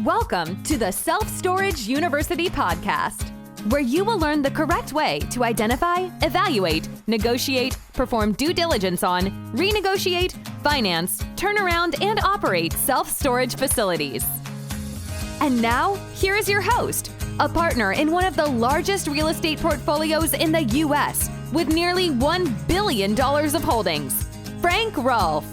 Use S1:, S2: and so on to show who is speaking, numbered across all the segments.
S1: Welcome to the Self-Storage University podcast, where you will learn the correct way to identify, evaluate, negotiate, perform due diligence on, renegotiate, finance, turn around, and operate self-storage facilities. And now, here is your host, a partner in one of the largest real estate portfolios in the U.S. with nearly $1 billion of holdings, Frank Rolfe.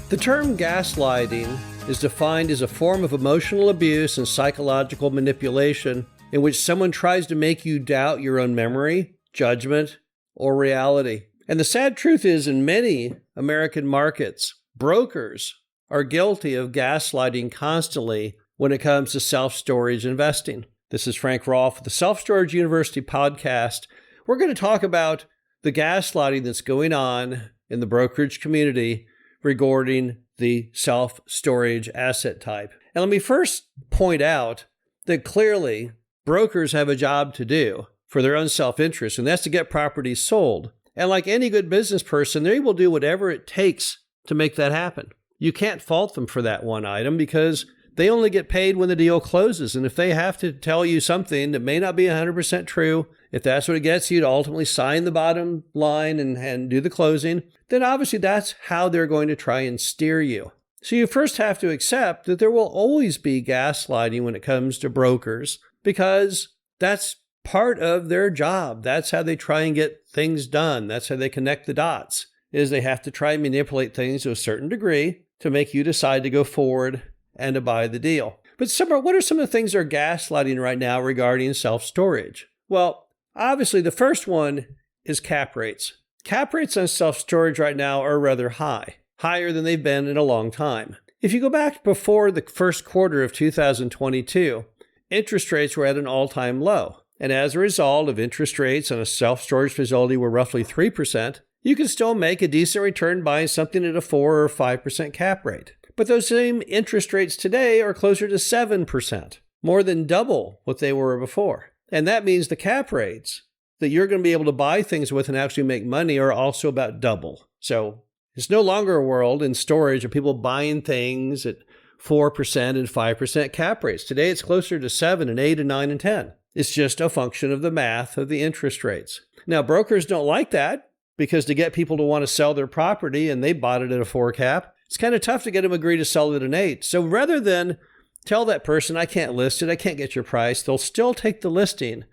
S2: The term gaslighting is defined as a form of emotional abuse and psychological manipulation in which someone tries to make you doubt your own memory, judgment, or reality. And the sad truth is, in many American markets, brokers are guilty of gaslighting constantly when it comes to self-storage investing. This is Frank Rolfe with the Self-Storage University podcast. We're going to talk about the gaslighting that's going on in the brokerage community regarding the self-storage asset type. And let me first point out that clearly brokers have a job to do for their own self-interest, and that's to get properties sold. And like any good business person, they will do whatever it takes to make that happen. You can't fault them for that one item because they only get paid when the deal closes. And if they have to tell you something that may not be 100% true, if that's what it gets you to ultimately sign the bottom line and do the closing, then obviously that's how they're going to try and steer you. So you first have to accept that there will always be gaslighting when it comes to brokers because that's part of their job. That's how they try and get things done. That's how they connect the dots, is they have to try and manipulate things to a certain degree to make you decide to go forward and to buy the deal. But what are some of the things they're gaslighting right now regarding self-storage? Well, obviously the first one is cap rates. Cap rates on self-storage right now are rather high, higher than they've been in a long time. If you go back before the first quarter of 2022, interest rates were at an all-time low. And as a result of interest rates on a self-storage facility were roughly 3%, you can still make a decent return buying something at a 4 or 5% cap rate. But those same interest rates today are closer to 7%, more than double what they were before. And that means the cap rates that you're going to be able to buy things with and actually make money are also about double. So it's no longer a world in storage of people buying things at 4% and 5% cap rates. Today it's closer to 7 and 8 and 9 and 10. It's just a function of the math of the interest rates. Now, brokers don't like that because to get people to want to sell their property and they bought it at a 4 cap, it's kind of tough to get them to agree to sell it at an 8. So rather than tell that person, I can't list it, I can't get your price, they'll still take the listing,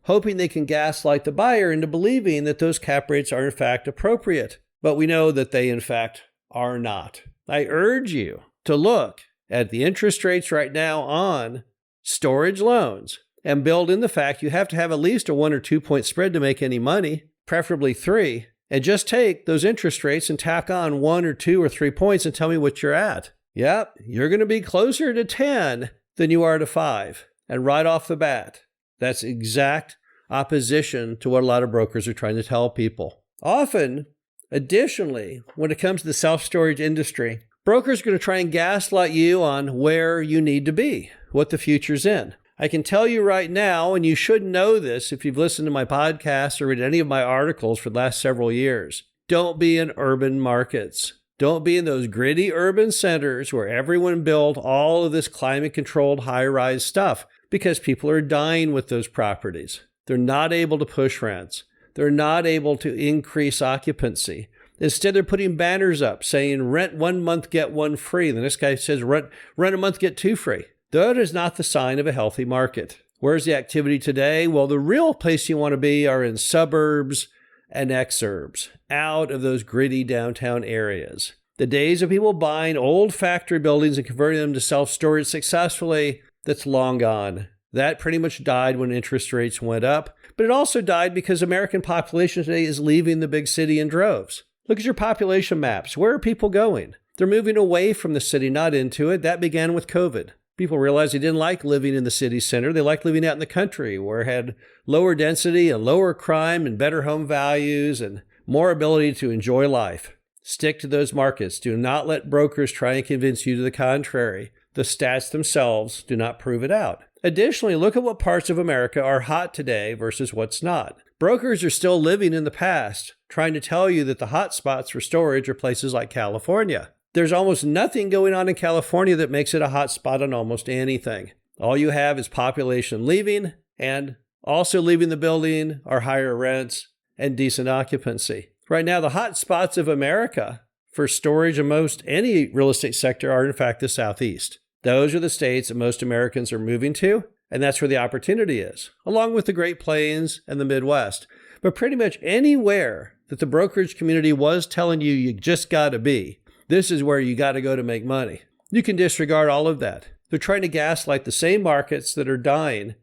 S2: hoping they can gaslight the buyer into believing that those cap rates are in fact appropriate. But we know that they in fact are not. I urge you to look at the interest rates right now on storage loans and build in the fact you have to have at least a 1 or 2 point spread to make any money, preferably 3. And just take those interest rates and tack on 1 or 2 or 3 points and tell me what you're at. Yep, you're going to be closer to 10 than you are to 5. And right off the bat, that's exact opposition to what a lot of brokers are trying to tell people. Often, additionally, when it comes to the self-storage industry, brokers are going to try and gaslight you on where you need to be, what the future's in. I can tell you right now, and you should know this if you've listened to my podcast or read any of my articles for the last several years, don't be in urban markets. Don't be in those gritty urban centers where everyone built all of this climate-controlled high-rise stuff because people are dying with those properties. They're not able to push rents. They're not able to increase occupancy. Instead, they're putting banners up saying, rent 1 month, get 1 free. The next guy says, rent a month, get 2 free. That is not the sign of a healthy market. Where's the activity today? Well, the real place you want to be are in suburbs and exurbs, out of those gritty downtown areas. The days of people buying old factory buildings and converting them to self-storage successfully, that's long gone. That pretty much died when interest rates went up, but it also died because American population today is leaving the big city in droves. Look at your population maps. Where are people going? They're moving away from the city, not into it. That began with COVID. People realized they didn't like living in the city center. They liked living out in the country where it had lower density and lower crime and better home values and more ability to enjoy life. Stick to those markets. Do not let brokers try and convince you to the contrary. The stats themselves do not prove it out. Additionally, look at what parts of America are hot today versus what's not. Brokers are still living in the past, trying to tell you that the hot spots for storage are places like California. There's almost nothing going on in California that makes it a hot spot on almost anything. All you have is population leaving, and also leaving the building are higher rents and decent occupancy. Right now, the hot spots of America for storage in most any real estate sector are in fact the Southeast. Those are the states that most Americans are moving to, and that's where the opportunity is, along with the Great Plains and the Midwest. But pretty much anywhere that the brokerage community was telling you you just got to be, this is where you got to go to make money. You can disregard all of that. They're trying to gaslight the same markets that are dying,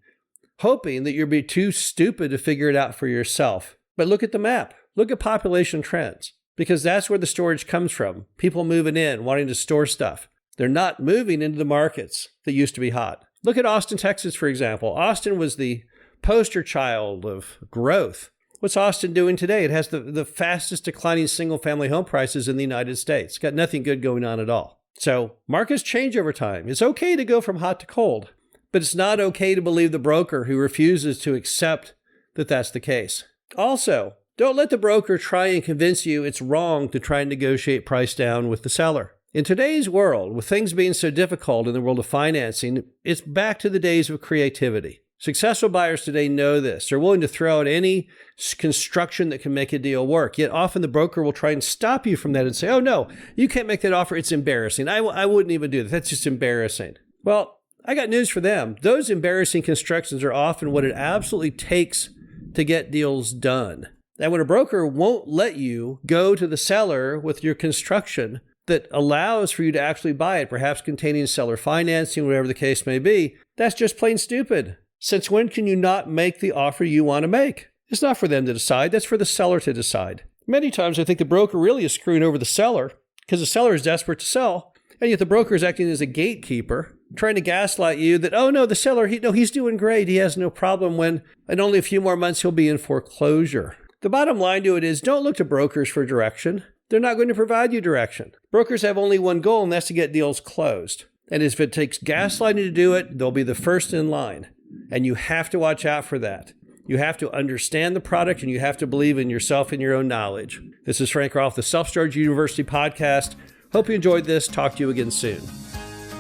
S2: hoping that you'll be too stupid to figure it out for yourself. But look at the map. Look at population trends, because that's where the storage comes from. People moving in, wanting to store stuff. They're not moving into the markets that used to be hot. Look at Austin, Texas, for example. Austin was the poster child of growth. What's Austin doing today? It has the fastest declining single-family home prices in the United States. Got nothing good going on at all. So markets change over time. It's okay to go from hot to cold, but it's not okay to believe the broker who refuses to accept that that's the case. Also, don't let the broker try and convince you it's wrong to try and negotiate price down with the seller. In today's world, with things being so difficult in the world of financing, it's back to the days of creativity. Successful buyers today know this. They're willing to throw out any construction that can make a deal work. Yet often the broker will try and stop you from that and say, oh no, you can't make that offer. It's embarrassing. I wouldn't even do that. That's just embarrassing. Well, I got news for them. Those embarrassing constructions are often what it absolutely takes to get deals done. And when a broker won't let you go to the seller with your construction that allows for you to actually buy it, perhaps containing seller financing, whatever the case may be, that's just plain stupid. Since when can you not make the offer you want to make? It's not for them to decide. That's for the seller to decide. Many times I think the broker really is screwing over the seller because the seller is desperate to sell, and yet the broker is acting as a gatekeeper, trying to gaslight you that, oh no, the seller, he's doing great. He has no problem when in only a few more months he'll be in foreclosure. The bottom line to it is don't look to brokers for direction. They're not going to provide you direction. Brokers have only one goal, and that's to get deals closed. And if it takes gaslighting to do it, they'll be the first in line. And you have to watch out for that. You have to understand the product, and you have to believe in yourself and your own knowledge. This is Frank Rolfe, the Self-Storage University podcast. Hope you enjoyed this. Talk to you again soon.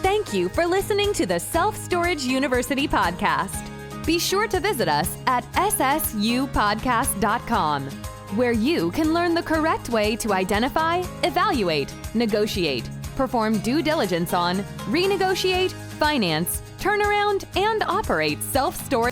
S1: Thank you for listening to the Self-Storage University podcast. Be sure to visit us at ssupodcast.com, where you can learn the correct way to identify, evaluate, negotiate, perform due diligence on, renegotiate, finance, turnaround, and operate self-storage